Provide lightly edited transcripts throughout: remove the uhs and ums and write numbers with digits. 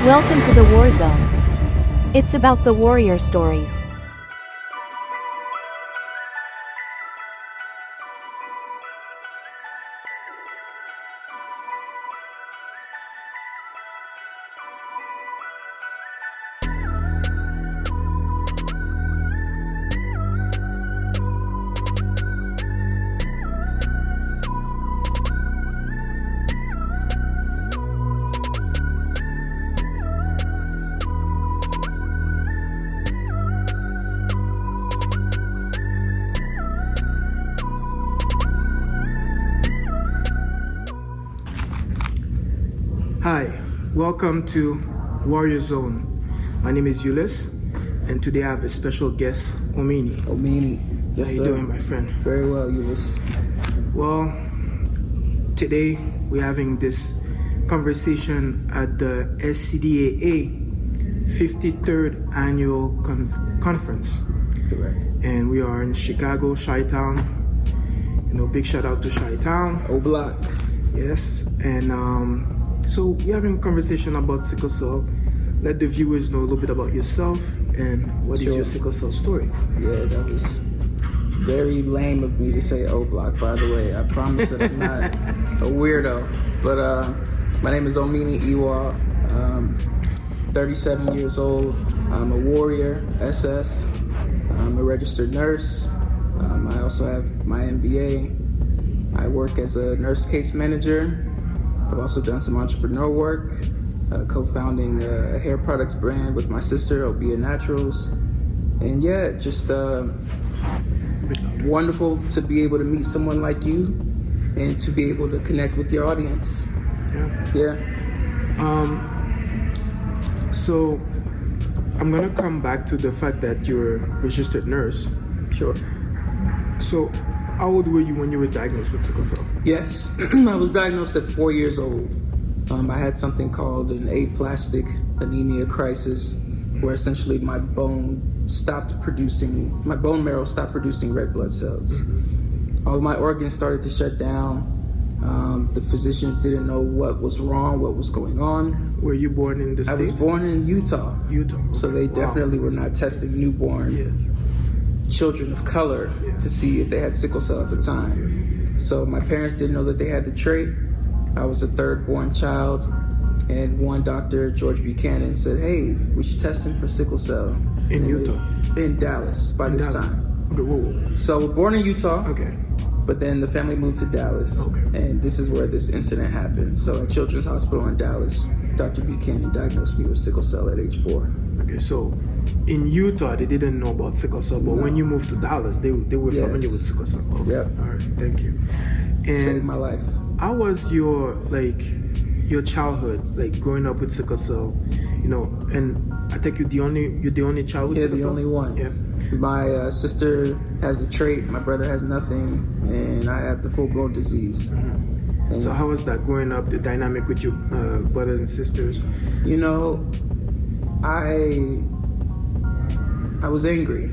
Welcome to the War Zone. It's about the warrior stories. Hi, welcome to Warrior Zone. My name is Ulyss, and today I have a special guest, Omini. Omini, yes, How you sir. doing, my friend? Very well, Ulyss. Well, today we're having this conversation at the SCDAA 53rd Annual Conference. Correct. And we are in Chicago, Chi-Town. Big shout out to Chi-Town. O Block. Yes, and so we're having a conversation about sickle cell. Let the viewers know a little bit about yourself and what is your sickle cell story. Yeah, that was very lame of me to say O Block, by the way. I promise that I'm not a weirdo. But my name is Omini Ewah. 37 years old. I'm a warrior, SS. I'm a registered nurse. I also have my MBA. I work as a nurse case manager. I've also done some entrepreneur work, co-founding a hair products brand with my sister, Obia Naturals. And yeah, just wonderful to be able to meet someone like you and to be able to connect with your audience. Yeah. So I'm gonna come back to the fact that you're a registered nurse. Sure. So how old were you when you were diagnosed with sickle cell? Yes, I was diagnosed at 4 years old. I had something called an aplastic anemia crisis, where essentially my bone marrow stopped producing red blood cells. All of my organs started to shut down. The physicians didn't know what was wrong, what was going on. Were you born in the States? I was born in Utah. Utah. Okay. So they definitely were not testing newborn children of color to see if they had sickle cell at the time. So my parents didn't know that they had the trait. I was a third born child, and one doctor, George Buchanan, said, hey, we should test him for sickle cell. In Utah? In Dallas by this time. Okay, whoa. So born in Utah. Okay. But then the family moved to Dallas. Okay. And this is where this incident happened. So at Children's Hospital in Dallas, Dr. Buchanan diagnosed me with sickle cell at age 4. Okay, so in Utah, they didn't know about sickle cell, but when you moved to Dallas, they were familiar with sickle cell. Okay. Yep. All right, thank you. And saved my life. How was your childhood, growing up with sickle cell? And I think you're the only child with sickle cell? Yeah, the only one. Yeah. My sister has the trait, my brother has nothing, and I have the full-blown disease. Mm-hmm. So how was that growing up, the dynamic with your brothers and sisters? I was angry.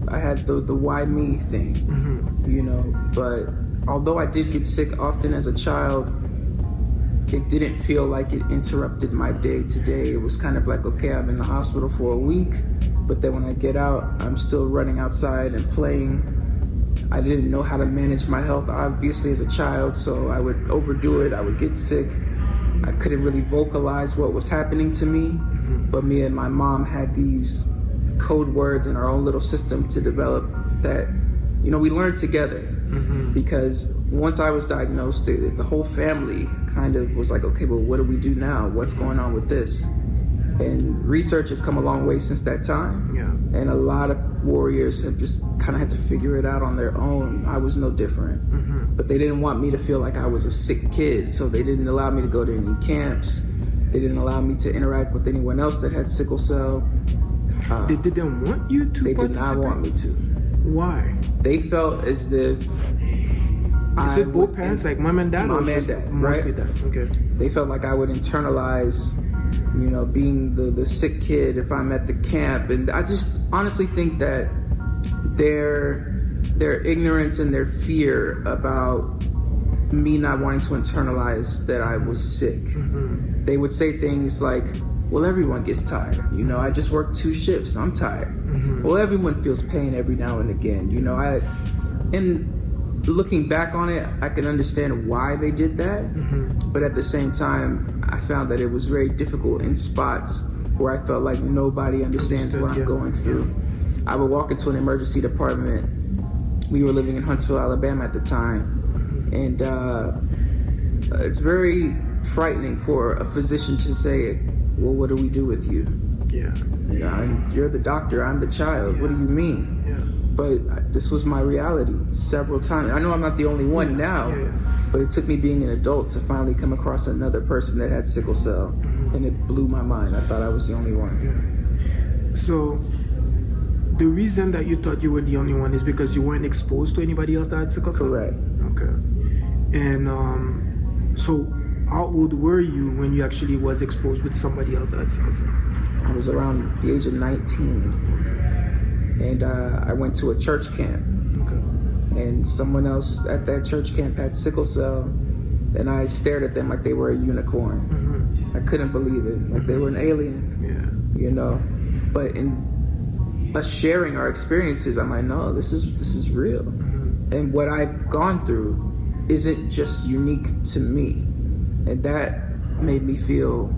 I had the why me thing. Mm-hmm. But although I did get sick often as a child, it didn't feel like it interrupted my day to day. It was kind of like, okay, I'm in the hospital for a week, but then when I get out, I'm still running outside and playing. I didn't know how to manage my health, obviously, as a child, so I would overdo it. I would get sick. I couldn't really vocalize what was happening to me, but me and my mom had these code words in our own little system to develop that, we learned together. Because once I was diagnosed, the whole family kind of was like, okay, well, what do we do now? What's going on with this? And research has come a long way since that time. Yeah. And a lot of warriors have just kind of had to figure it out on their own. I was no different. But they didn't want me to feel like I was a sick kid, so they didn't allow me to go to any camps. They didn't allow me to interact with anyone else that had sickle cell. They didn't want you to They participate? did not want me to. Why? They felt as if Is it both parents, like mom and dad? Mom or and just dad, mostly right? dad. Okay. They felt like I would internalize, being the sick kid if I'm at the camp. And I just honestly think that their ignorance and their fear about me not wanting to internalize that I was sick. They would say things like, well, everyone gets tired. I just worked 2 shifts. I'm tired. Well, everyone feels pain every now and again. And looking back on it, I can understand why they did that. But at the same time, I found that it was very difficult in spots where I felt like nobody understands what I'm going through. I would walk into an emergency department. We were living in Huntsville, Alabama at the time. And it's very frightening for a physician to say, well, what do we do with you? You're the doctor, I'm the child. What do you mean? But this was my reality several times. I know I'm not the only one now, but it took me being an adult to finally come across another person that had sickle cell, and it blew my mind. I thought I was the only one. So the reason that you thought you were the only one is because you weren't exposed to anybody else that had sickle cell? Correct. Okay. And so how old were you when you actually was exposed with somebody else that had sickle cell? I was around the age of 19, and I went to a church camp, and someone else at that church camp had sickle cell, and I stared at them like they were a unicorn. I couldn't believe it, like they were an alien. But in us sharing our experiences, I'm like, no, this is real, and what I've gone through isn't just unique to me, and that made me feel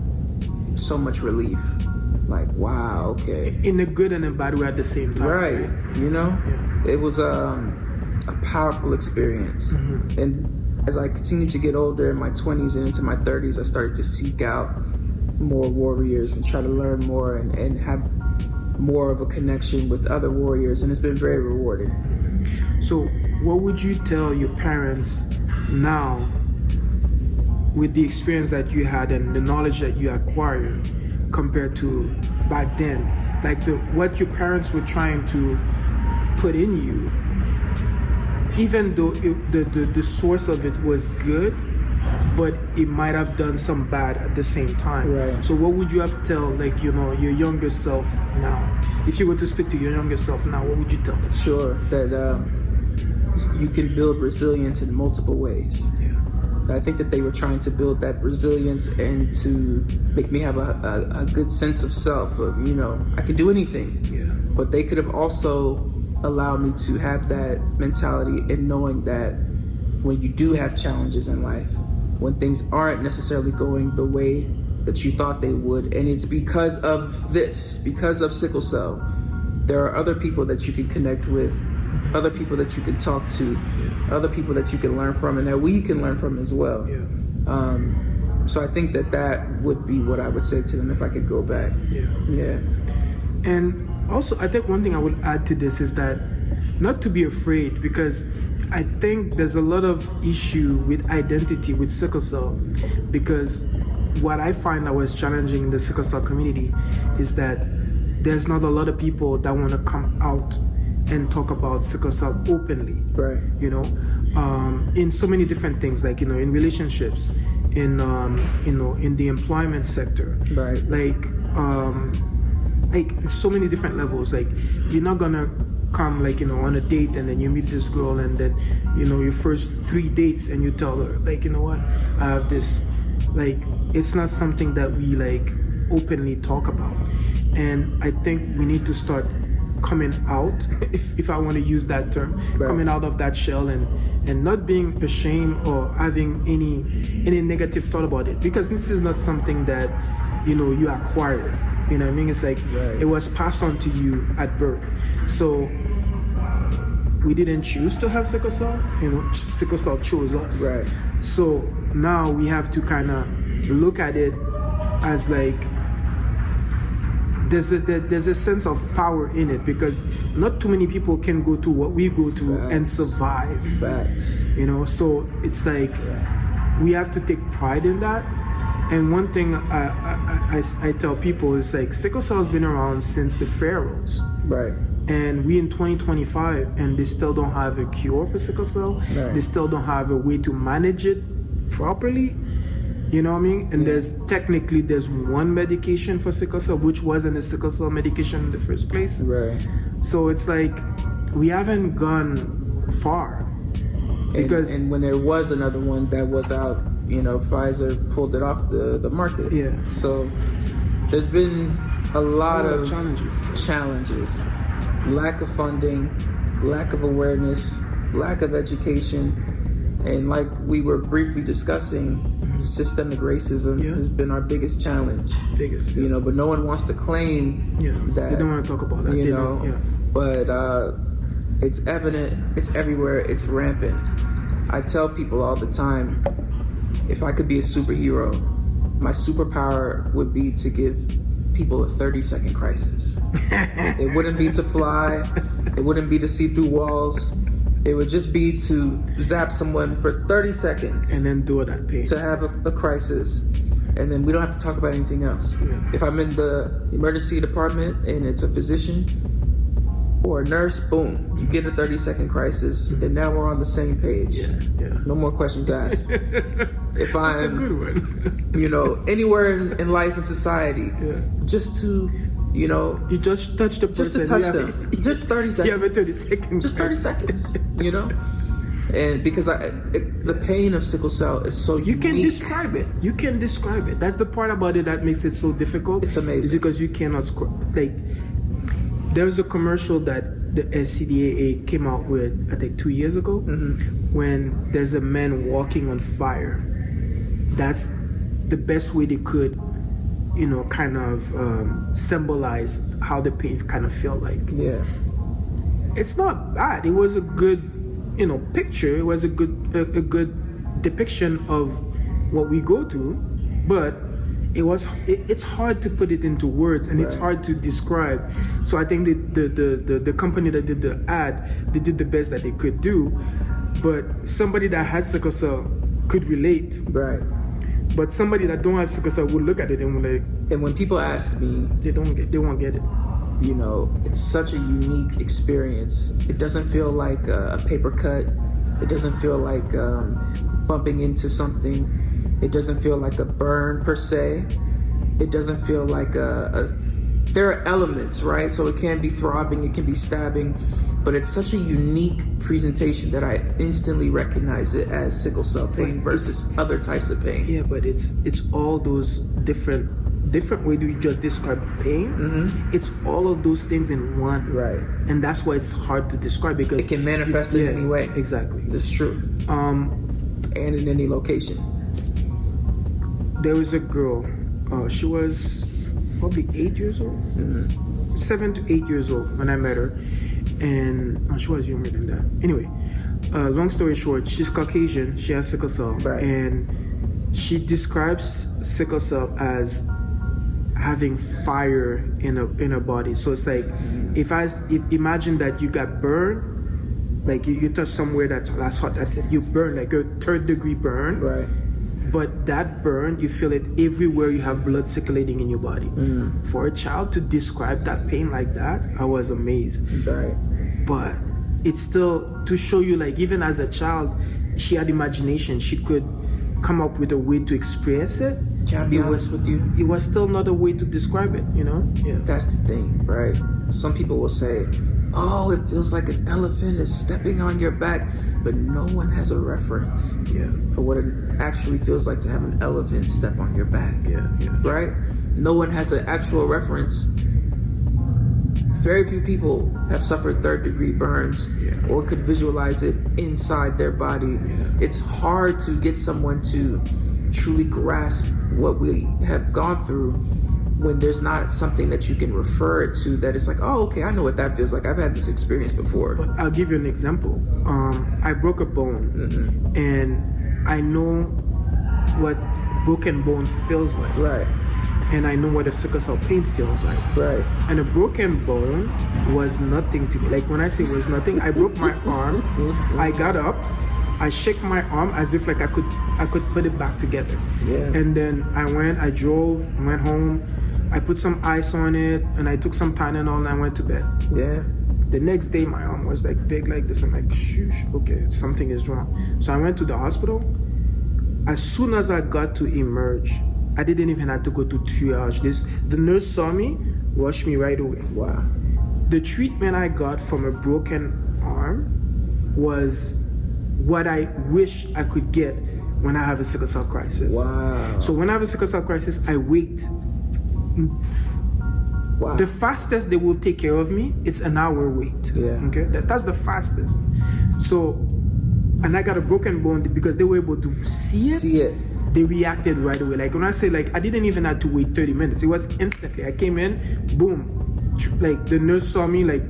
so much relief. Like, wow, okay. In a good and a bad way at the same time. Right. It was a powerful experience. And as I continued to get older in my 20s and into my 30s, I started to seek out more warriors and try to learn more and have more of a connection with other warriors. And it's been very rewarding. So what would you tell your parents now with the experience that you had and the knowledge that you acquired compared to back then? Like what your parents were trying to put in you, even though the source of it was good, but it might have done some bad at the same time. Right. So what would you have to tell, like, your younger self now? If you were to speak to your younger self now, what would you tell them? Sure, that you can build resilience in multiple ways. I think that they were trying to build that resilience and to make me have a good sense of self of, I can do anything. But they could have also allowed me to have that mentality in knowing that when you do have challenges in life, when things aren't necessarily going the way that you thought they would, and it's because of sickle cell, there are other people that you can connect with, other people that you can talk to, other people that you can learn from, and that we can learn from as well. So I think that would be what I would say to them if I could go back. And also, I think one thing I would add to this is that not to be afraid, because I think there's a lot of issue with identity with sickle cell, because what I find that was challenging in the sickle cell community is that there's not a lot of people that want to come out and talk about sickle cell openly. Right. In so many different things, like, in relationships, in the employment sector. Right. Like so many different levels. Like, you're not gonna come, like, on a date and then you meet this girl and then, your first 3 dates and you tell her, like, what, I have this. Like, it's not something that we, like, openly talk about. And I think we need to start coming out, if I want to use that term, right. Coming out of that shell and not being ashamed or having any negative thought about it, because this is not something that you acquired. You know what I mean? It's like, right. It was passed on to you at birth. So we didn't choose to have sickle cell. Sickle cell chose us. Right. So now we have to kind of look at it as like, there's a sense of power in it, because not too many people can go through what we go through. Facts. And survive. Facts. So it's like, we have to take pride in that. And one thing I tell people is, like, sickle cell has been around since the pharaohs. Right. And we in 2025, and they still don't have a cure for sickle cell. Right. They still don't have a way to manage it properly. You know what I mean? And there's one medication for sickle cell, which wasn't a sickle cell medication in the first place. Right. So it's like, we haven't gone far. Because and when there was another one that was out, Pfizer pulled it off the market. Yeah. So there's been a lot of challenges. Lack of funding, lack of awareness, lack of education, and like we were briefly discussing, systemic racism has been our biggest challenge. But no one wants to claim that. They don't want to talk about that. But it's evident, it's everywhere, it's rampant. I tell people all the time, if I could be a superhero, my superpower would be to give people a 30-second crisis. It wouldn't be to fly, it wouldn't be to see through walls. It would just be to zap someone for 30 seconds. And then do that pain. To have a crisis. And then we don't have to talk about anything else. Yeah. If I'm in the emergency department and it's a physician or a nurse, boom, you get a 30-second crisis, and now we're on the same page. No more questions asked. If I'm, that's a good one. Anywhere in life and society, just to, you just touch the person. Just to touch them. Just 30 seconds. You have a 30 seconds. Just 30 seconds, And because the pain of sickle cell is so unique. You can describe it. That's the part about it that makes it so difficult. It's amazing. It's because you cannot, there was a commercial that the SCDAA came out with, I think 2 years ago, when there's a man walking on fire. That's the best way they could, kind of symbolize how the pain kind of felt like. Yeah. It's not bad. It was a good, picture. It was a good depiction of what we go through, but it's hard to put it into words, and it's hard to describe. So I think the company that did the ad, they did the best that they could do, but somebody that had sickle cell could relate. Right. But somebody that don't have sickle cell would look at it and be like, and when people ask me, they won't get it. It's such a unique experience. It doesn't feel like a paper cut. It doesn't feel like bumping into something. It doesn't feel like a burn per se. It doesn't feel like there are elements, right? So it can be throbbing, it can be stabbing, but it's such a unique presentation that I instantly recognize it as sickle cell pain versus other types of pain. Yeah, but it's all those different way you just describe pain. It's all of those things in one. Right. And that's why it's hard to describe, because it can manifest in any way. Exactly. That's true. And in any location. There was a girl, she was probably 8 years old, 7 to 8 years old when I met her, and she was younger than that. Anyway, long story short, she's Caucasian, she has sickle cell, and she describes sickle cell as having fire in her body. So it's like, if imagine that you got burned, like you touch somewhere that's hot, that you burn, like a 3rd-degree burn. Right. But that burn, you feel it everywhere you have blood circulating in your body. For a child to describe that pain like that, I was amazed. Right. But it's still to show you, like, even as a child, she had imagination. She could come up with a way to express it. Can I be honest with you? It was still not a way to describe it, Yeah. That's the thing, right? Some people will say, oh, it feels like an elephant is stepping on your back, but no one has a reference for what it actually feels like to have an elephant step on your back. Right? No one has an actual reference. Very few people have suffered 3rd-degree burns or could visualize it inside their body. It's hard to get someone to truly grasp what we have gone through when there's not something that you can refer it to, that it's like, oh, okay, I know what that feels like. I've had this experience before. But I'll give you an example. I broke a bone, and I know what broken bone feels like. Right. And I know what a sickle cell pain feels like. Right. And a broken bone was nothing to me. Like, when I say it was nothing, I broke my arm. I got up. I shook my arm as if like I could put it back together. Yeah. And then I drove, went home. I put some ice on it, and I took some Tylenol, and I went to bed. Yeah. The next day, my arm was like big like this. I'm like, shoosh, okay, something is wrong. So I went to the hospital. As soon as I got to emerge, I didn't even have to go to triage. The nurse saw me, rushed me right away. Wow. The treatment I got from a broken arm was what I wish I could get when I have a sickle cell crisis. Wow. So when I have a sickle cell crisis, I wait. Wow. The fastest they will take care of me, it's an hour wait. Yeah. Okay, that's the fastest. So, and I got a broken bone because they were able to see it. They reacted right away. Like when I say, like, I didn't even have to wait 30 minutes. It was instantly. I came in, boom. Like the nurse saw me, like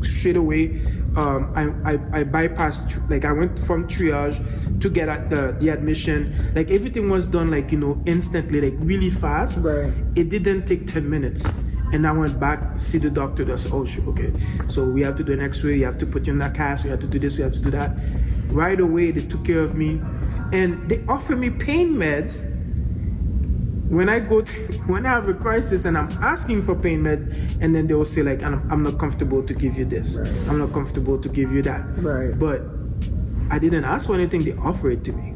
straight away. I bypassed, like I went from triage to get at the admission. Like everything was done, like, you know, instantly, like really fast. Right. It didn't take 10 minutes. And I went back, see the doctor. They said, oh, shit, okay. So we have to do an x-ray. You have to put you in that cast. We have to do this. We have to do that. Right away, they took care of me. And they offer me pain meds when I have a crisis and I'm asking for pain meds, and then they will say, like, I'm not comfortable to give you this. Right. I'm not comfortable to give you that. Right. But I didn't ask for anything. They offer it to me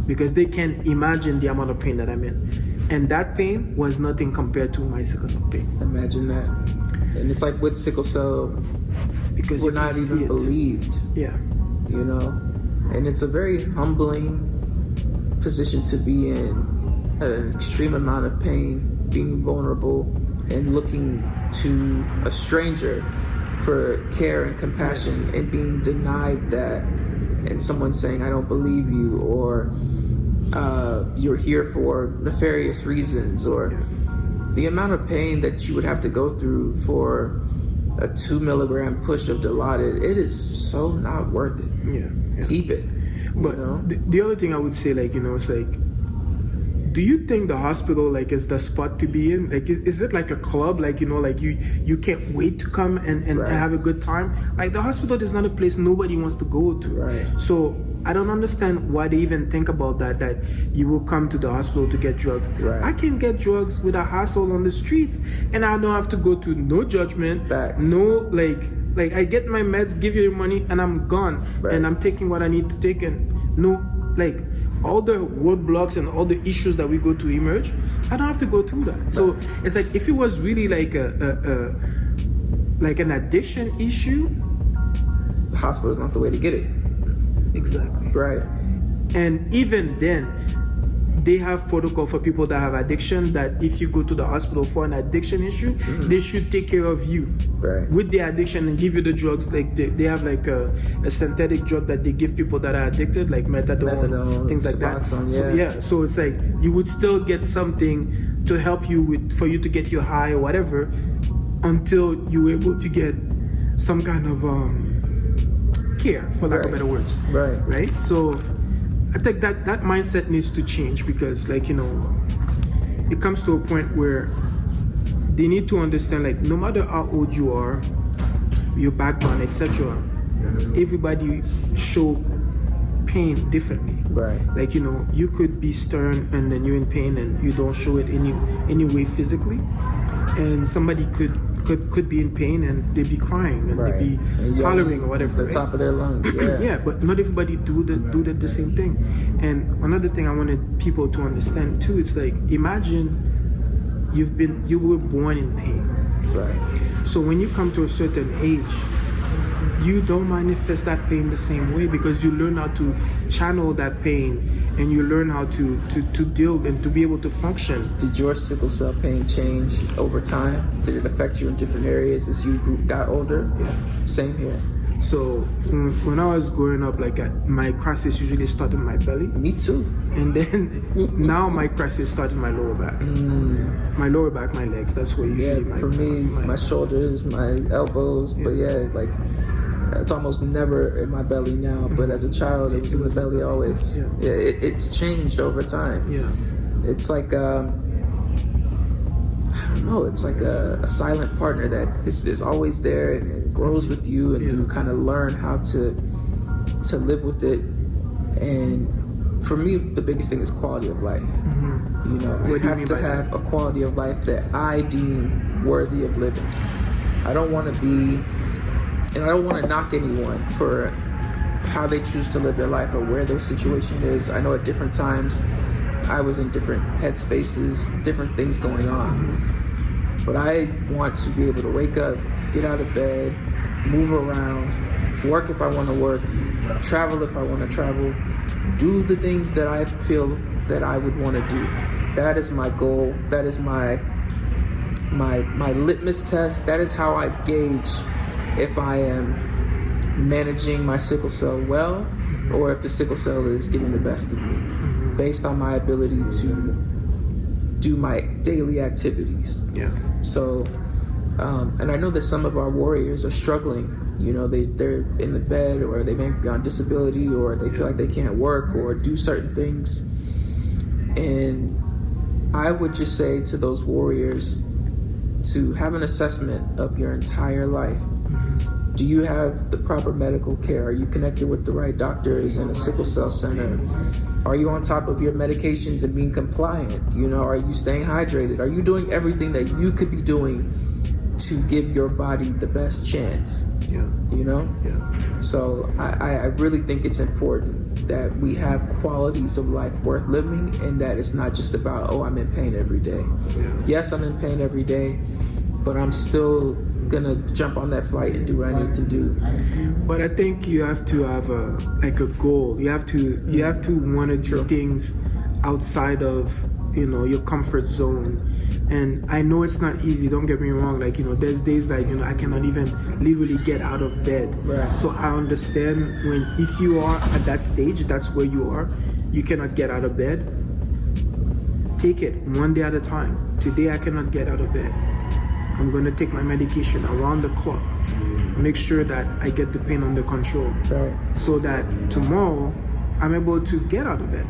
because they can imagine the amount of pain that I'm in. And that pain was nothing compared to my sickle cell pain. Imagine that. And it's like with sickle cell, Because we're you not can see even it. believed, Yeah. you know? And it's a very humbling position to be in, an extreme amount of pain, being vulnerable, and looking to a stranger for care and compassion, and being denied that, and someone saying, I don't believe you, or you're here for nefarious reasons, or the amount of pain that you would have to go through for a 2 milligram push of Dilaudid, it is so not worth it. Yeah. Keep it. But you know? the other thing I would say, like, you know, it's like, do you think the hospital, like, is the spot to be in? Like, is it like a club? Like, you know, like you can't wait to come and Right. have a good time? Like, the hospital is not a place nobody wants to go to. Right. So I don't understand why they even think about that you will come to the hospital to get drugs. Right. I can get drugs with a hassle on the streets, and I don't have to go to no judgment. Facts. No, like I get my meds, give you the money, and I'm gone. Right. And I'm taking what I need to take, and no, like, all the roadblocks and all the issues that we go to emerge, I don't have to go through that. So it's like, if it was really like like an addiction issue, The hospital is not the way to get it. exactly. Right. And even then, they have protocol for people that have addiction, that if you go to the hospital for an addiction issue, they should take care of you Right. with the addiction and give you the drugs. Like they have like a synthetic drug that they give people that are addicted, like methadone, things like that. Suboxone, So, yeah. so it's like you would still get something to help you for you to get you high or whatever, until you're able to get some kind of care, for lack of Right. better words. Right. So I think that mindset needs to change, because, like, you know, it comes to a point where they need to understand, like, no matter how old you are, your background, etc., everybody show pain differently. Right. Like, you know, you could be stern and then you're in pain and you don't show it any way physically, and somebody could be in pain and they be crying and Right. they be And yelling hollering or whatever. at the right? top of their lungs. Yeah. Yeah, but not everybody do the same thing. And another thing I wanted people to understand too, it's like, imagine you were born in pain. Right. So when you come to a certain age, you don't manifest that pain the same way, because you learn how to channel that pain, and you learn how to deal and to be able to function. Did your sickle cell pain change over time? Did it affect you in different areas as you got older? Yeah. Same here. So when I was growing up, like, my crisis usually started in my belly. Me too. And then now my crisis started in my lower back. My lower back, my legs. That's where Yeah, usually for me, my shoulders, my elbows, but yeah, like, it's almost never in my belly now, but as a child, it was in the belly always. Yeah. It's changed over time. Yeah. It's like, I don't know, it's like a silent partner that is always there and it grows with you, and you kind of learn how to live with it. And for me, the biggest thing is quality of life. You know, I What do you have mean to by have a quality of life that I deem worthy of living. I don't want to be, and I don't want to knock anyone for how they choose to live their life or where their situation is. I know at different times I was in different headspaces, different things going on. But I want to be able to wake up, get out of bed, move around, work if I want to work, travel if I want to travel, do the things that I feel that I would want to do. That is my goal. That is my litmus test. That is how I gauge if I am managing my sickle cell well, or if the sickle cell is getting the best of me, based on my ability to do my daily activities. Yeah. So, and I know that some of our warriors are struggling. You know, they're in the bed, or they may be on disability, or they feel like they can't work or do certain things. And I would just say to those warriors to have an assessment of your entire life. Do you have the proper medical care? Are you connected with the right doctors in a sickle cell center? Are you on top of your medications and being compliant? You know, are you staying hydrated? Are you doing everything that you could be doing to give your body the best chance? Yeah. You know? Yeah. So I really think it's important that we have qualities of life worth living, and that it's not just about, oh, I'm in pain every day. Yeah. Yes, I'm in pain every day, but I'm still gonna jump on that flight and do what I need to do. But I think you have to have a goal. You have to want to do things outside of, you know, your comfort zone. And I know it's not easy, don't get me wrong. Like, you know, there's days like, you know, I cannot even literally get out of bed. Right. So I understand if you are at that stage, that's where you are, you cannot get out of bed. Take it one day at a time. Today I cannot get out of bed. I'm going to take my medication around the clock. Make sure that I get the pain under control. Right. So that tomorrow I'm able to get out of bed.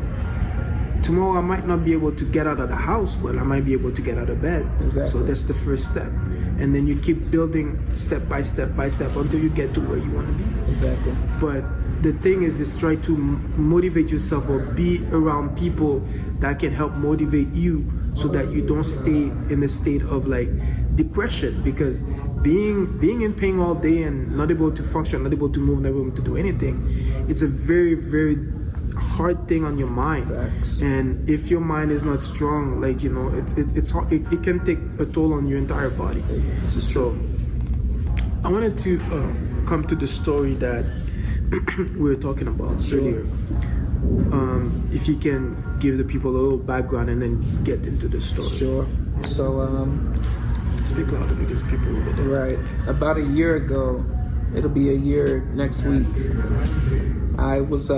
Tomorrow I might not be able to get out of the house, but I might be able to get out of bed. Exactly. So that's the first step. And then you keep building step by step by step until you get to where you want to be. Exactly. But the thing is try to motivate yourself, or be around people that can help motivate you, so that you don't stay in a state of like depression. Because being in pain all day and not able to function, not able to move, not able to do anything, it's a very, very hard thing on your mind. Facts. And if your mind is not strong, like, you know, it's hard, it can take a toll on your entire body. So I wanted to come to the story that we were talking about earlier. If you can give the people a little background and then get into the story. Sure. So Speak louder because people will get right, about a year ago, it'll be a year next week, I was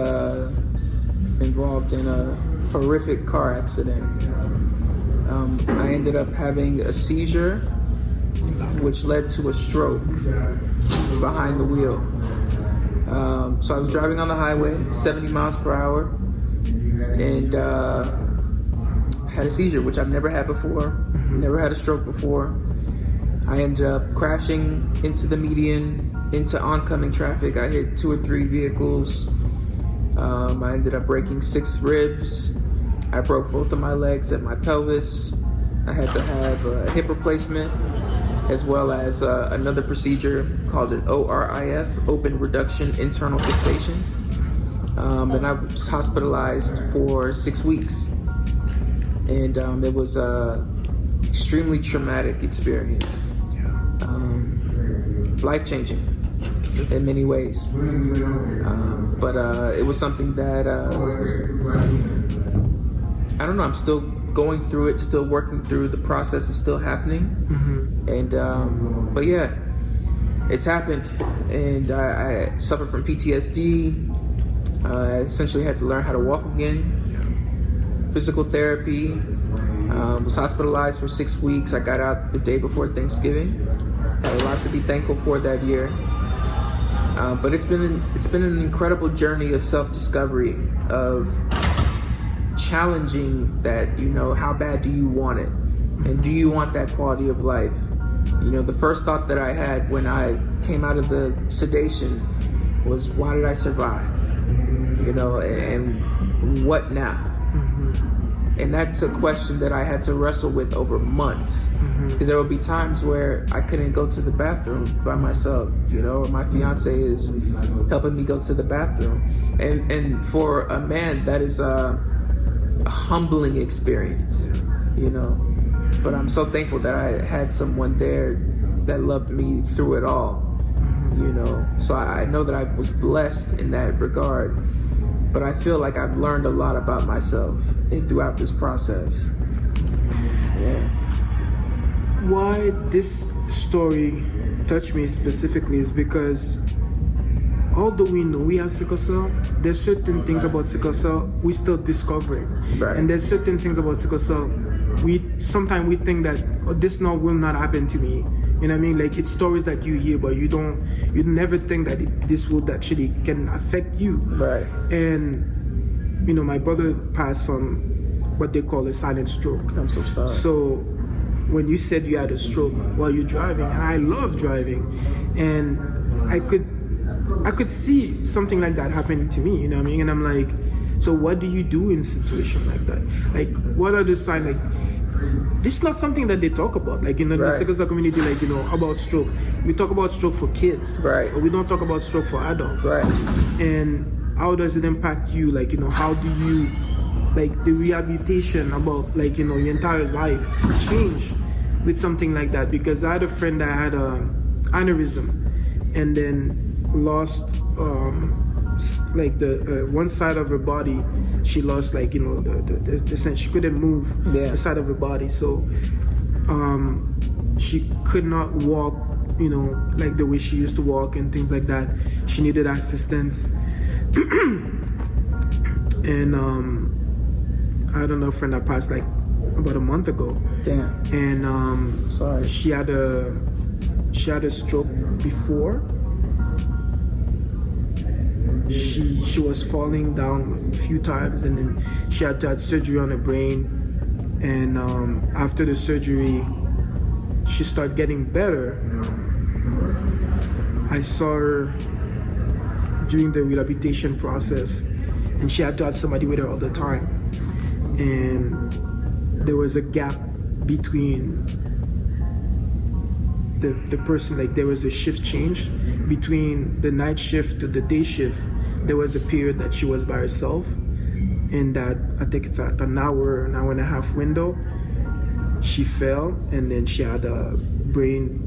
involved in a horrific car accident. I ended up having a seizure, which led to a stroke behind the wheel. So I was driving on the highway, 70 miles per hour, and had a seizure, which I've never had before, never had a stroke before. I ended up crashing into the median, into oncoming traffic. I hit 2 or 3 vehicles. I ended up breaking 6 ribs. I broke both of my legs and my pelvis. I had to have a hip replacement, as well as another procedure called an ORIF, open reduction internal fixation. And I was hospitalized for 6 weeks. And it was an extremely traumatic experience. Life-changing in many ways. But it was something that, I don't know, I'm still going through it, still working through. The process is still happening. And, but yeah, it's happened. And I suffered from PTSD. I essentially had to learn how to walk again. Physical therapy. Was hospitalized for 6 weeks. I got out the day before Thanksgiving. Had a lot to be thankful for that year. But it's been an incredible journey of self-discovery, of challenging that, you know, how bad do you want it? And do you want that quality of life? You know, the first thought that I had when I came out of the sedation was, why did I survive? You know, and what now? And that's a question that I had to wrestle with over months. Because there would be times where I couldn't go to the bathroom by myself, you know, or my fiance is helping me go to the bathroom. And for a man, that is a humbling experience, you know. But I'm so thankful that I had someone there that loved me through it all. you know. So I know that I was blessed in that regard, but I feel like I've learned a lot about myself throughout this process. Yeah. Why this story touched me specifically is because although we know we have sickle cell, there's certain things about sickle cell we still discovering. Right. And there's certain things about sickle cell sometimes we think that this will not happen to me. You know what I mean? Like, it's stories that you hear, but you never think that this would actually can affect you. Right. And you know, my brother passed from what they call a silent stroke. I'm so sorry. So when you said you had a stroke while you're driving, and I love driving, and I could see something like that happening to me, you know what I mean? And I'm like, so what do you do in a situation like that? Like, what are the signs? Like, this is not something that they talk about. Like, in the Right. sickle cell community, like, you know, about stroke. We talk about stroke for kids. Right. But we don't talk about stroke for adults. Right. And how does it impact you? Like, you know, how do you, like, the rehabilitation about, like, you know, your entire life change with something like that? Because I had a friend that had an aneurysm and then lost like the one side of her body. She lost, like, you know, the sense she couldn't move the side of her body, so she could not walk, you know, like the way she used to walk and things like that. She needed assistance. And I had another friend that passed like about a month ago. Damn. And Sorry. she had a stroke before. She was falling down a few times, and then she had to have surgery on her brain. And after the surgery, she started getting better. I saw her during the rehabilitation process, and she had to have somebody with her all the time. And there was a gap between the person, like there was a shift change between the night shift to the day shift. There was a period that she was by herself, and that I think it's like an hour and a half window. She fell, and then she had a brain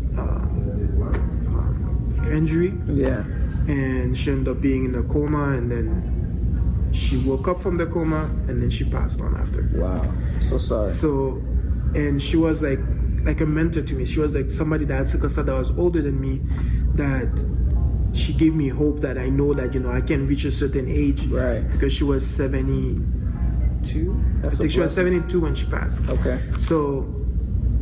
injury. Yeah. And she ended up being in a coma, and then she woke up from the coma, and then she passed on after. Wow. So sorry. So, and she was like a mentor to me. She was like somebody that had sickle cell that was older than me, that she gave me hope that I know that, you know, I can reach a certain age. Right. Because she was 72. That's I think she was 72 when she passed. Okay. So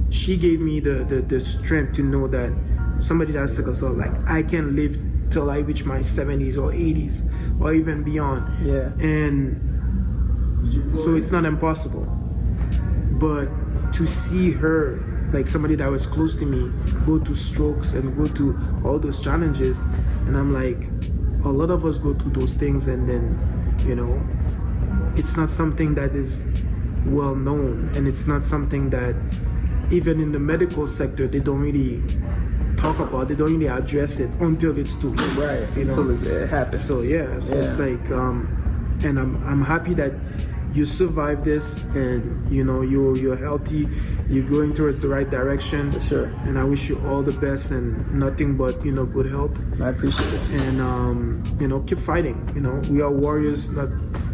she gave me the strength to know that somebody that has sickle cell, like, I can live till I reach my 70s or 80s or even beyond. Yeah. And so it's not impossible. But to see her, like somebody that was close to me, go through strokes and go through all those challenges, and I'm like, a lot of us go through those things, and then, you know, it's not something that is well known, and it's not something that even in the medical sector they don't really talk about. They don't really address it until it's too late. Right. You know? Until it happens. So yeah, so it's like, and I'm happy that you survived this, and you know you're healthy, you're going towards the right direction. For sure. And I wish you all the best and nothing but, you know, good health. I appreciate it. And you know, keep fighting. You know, we are warriors.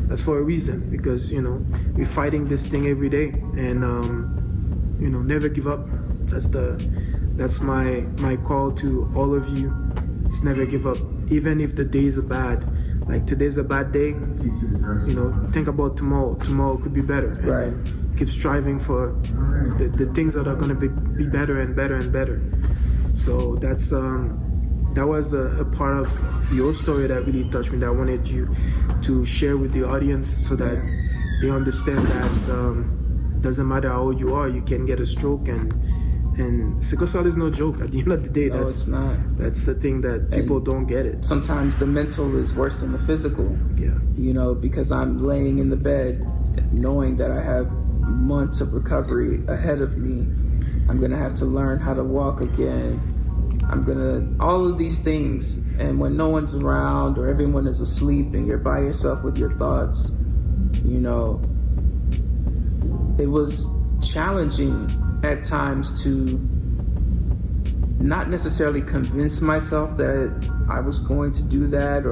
That's for a reason, because, you know, we're fighting this thing every day, and you know, never give up. That's my call to all of you. It's never give up, even if the days are bad. Like, today's a bad day, you know, think about tomorrow. Tomorrow could be better. And Right. keep striving for the things that are going to be better and better and better. So that was a part of your story that really touched me, that I wanted you to share with the audience, so that they understand that doesn't matter how old you are, you can get a stroke, and sickle cell is no joke. At the end of the day, No, it's not. That's the thing that people don't get it. Sometimes the mental is worse than the physical. Yeah. You know, because I'm laying in the bed knowing that I have months of recovery ahead of me. I'm going to have to learn how to walk again. All of these things. And when no one's around, or everyone is asleep and you're by yourself with your thoughts, you know, it was challenging at times to not necessarily convince myself that I was going to do that,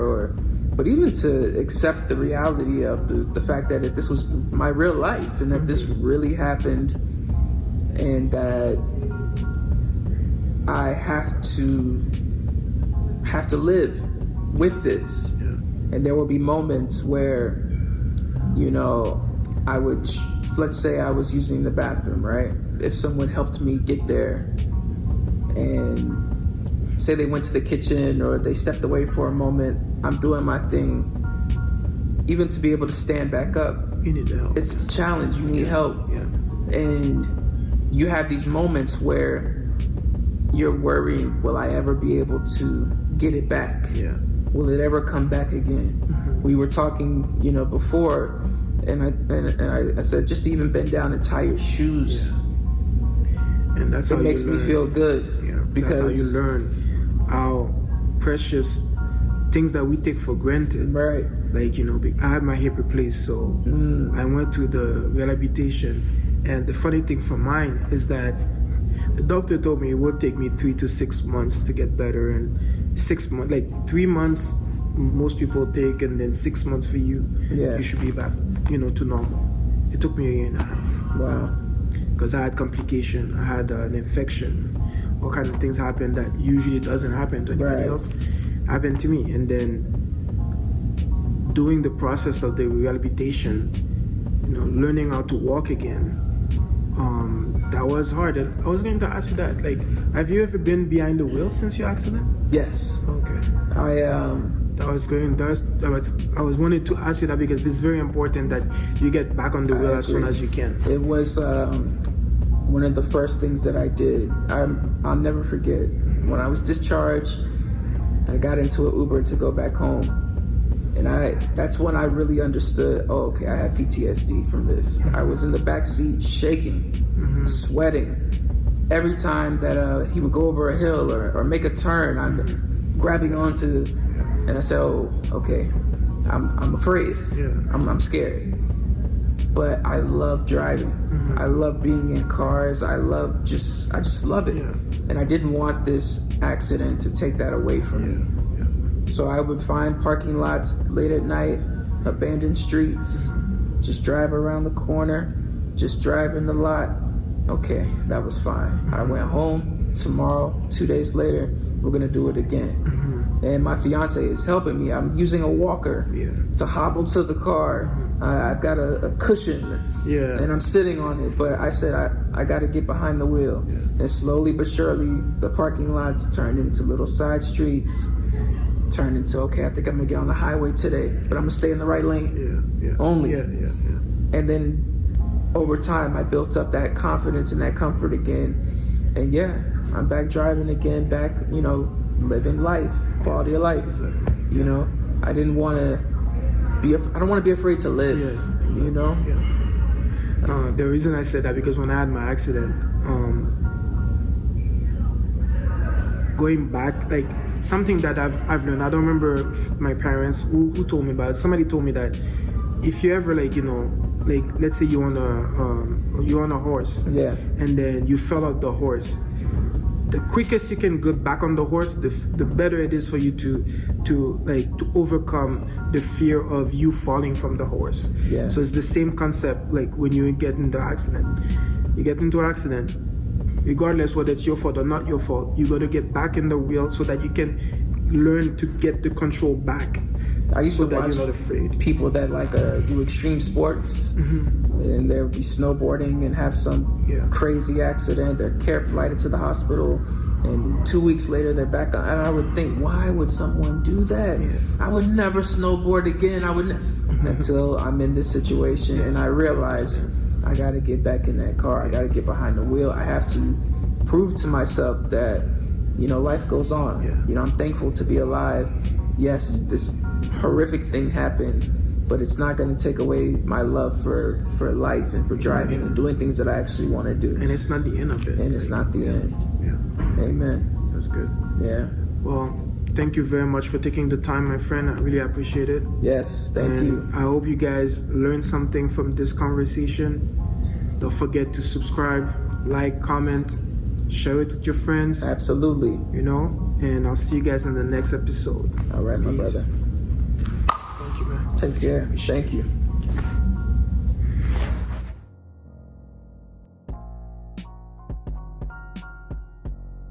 but even to accept the reality of the fact that this was my real life and that this really happened, and that I have to live with this. Yeah. And there will be moments where, I would, let's say I was using the bathroom, right? If someone helped me get there, and say they went to the kitchen or they stepped away for a moment, I'm doing my thing. Even to be able to stand back up, You need help. it's a challenge. You need help. Yeah. And you have these moments where you're worrying, will I ever be able to get it back? Yeah. Will it ever come back again? We were talking, before, and I said, just to even bend down and tie your shoes. And that's It how makes you me learn. feel good. Yeah. Because that's how you learn how precious things that we take for granted. Right. Like, I had my hip replaced, so I went to the rehabilitation. And the funny thing for mine is that the doctor told me it would take me 3 to 6 months to get better, and 6 months, like 3 months most people take, and then 6 months for you. Yeah. You should be back, to normal. It took me a year and a half. Wow. Because I had complication, I had an infection, all kinds of things happened that usually doesn't happen to anybody Right. else, happened to me. And then doing the process of the rehabilitation, learning how to walk again, that was hard. And I was going to ask you that, like, have you ever been behind the wheel since your accident? Yes. Okay. I was wanting to ask you that because it's very important that you get back on the wheel as soon as you can. It was one of the first things that I did. I'll never forget. When I was discharged, I got into an Uber to go back home. And that's when I really understood, I have PTSD from this. I was in the back seat shaking, sweating. Every time that he would go over a hill or make a turn, I'm grabbing onto, and I said, okay, I'm afraid. Yeah. I'm scared. But I love driving. I love being in cars. I just love it. Yeah. And I didn't want this accident to take that away from me. So I would find parking lots late at night, abandoned streets, just drive around the corner, just drive in the lot. Okay, that was fine. I went home. Tomorrow, 2 days later, we're gonna do it again. And my fiance is helping me. I'm using a walker to hobble to the car. I've got a cushion, and I'm sitting on it. But I said I got to get behind the wheel. And slowly but surely, the parking lots turned into little side streets. Turned into, okay, I think I'm gonna get on the highway today, but I'm gonna stay in the right lane only. And then over time, I built up that confidence and that comfort again. And I'm back driving again, back, living life, quality of life. I didn't want to I don't want to be afraid to live, The reason I said that, because when I had my accident, going back, like, something that I've learned, I don't remember my parents who told me about it. Somebody told me that if you ever, like, let's say you're on a horse, and then you fell off the horse, the quickest you can get back on the horse, the better it is for you to overcome the fear of you falling from the horse. So it's the same concept, like when you get into an accident. You get into an accident, regardless whether it's your fault or not your fault, you got to get back in the wheel so that you can learn to get the control back. I used to watch you're not afraid. People that do extreme sports, and they'll be snowboarding and have some crazy accident. They're flighted to the hospital, and 2 weeks later they're back on. And I would think, why would someone do that? I would never snowboard again. Until I'm in this situation, and I realize I got to get back in that car. I got to get behind the wheel. I have to prove to myself that life goes on. I'm thankful to be alive. Yes, this horrific thing happened, but it's not going to take away my love for life and for driving and doing things that I actually want to do. And it's not the end of it. And it's not the end. Amen. That's good. Yeah. Well, thank you very much for taking the time, my friend. I really appreciate it. Yes, thank you. I hope you guys learned something from this conversation. Don't forget to subscribe, like, comment, share it with your friends. Absolutely. You know, and I'll see you guys in the next episode. All right, my Peace. brother. Thank you, man. Take care. Thank you.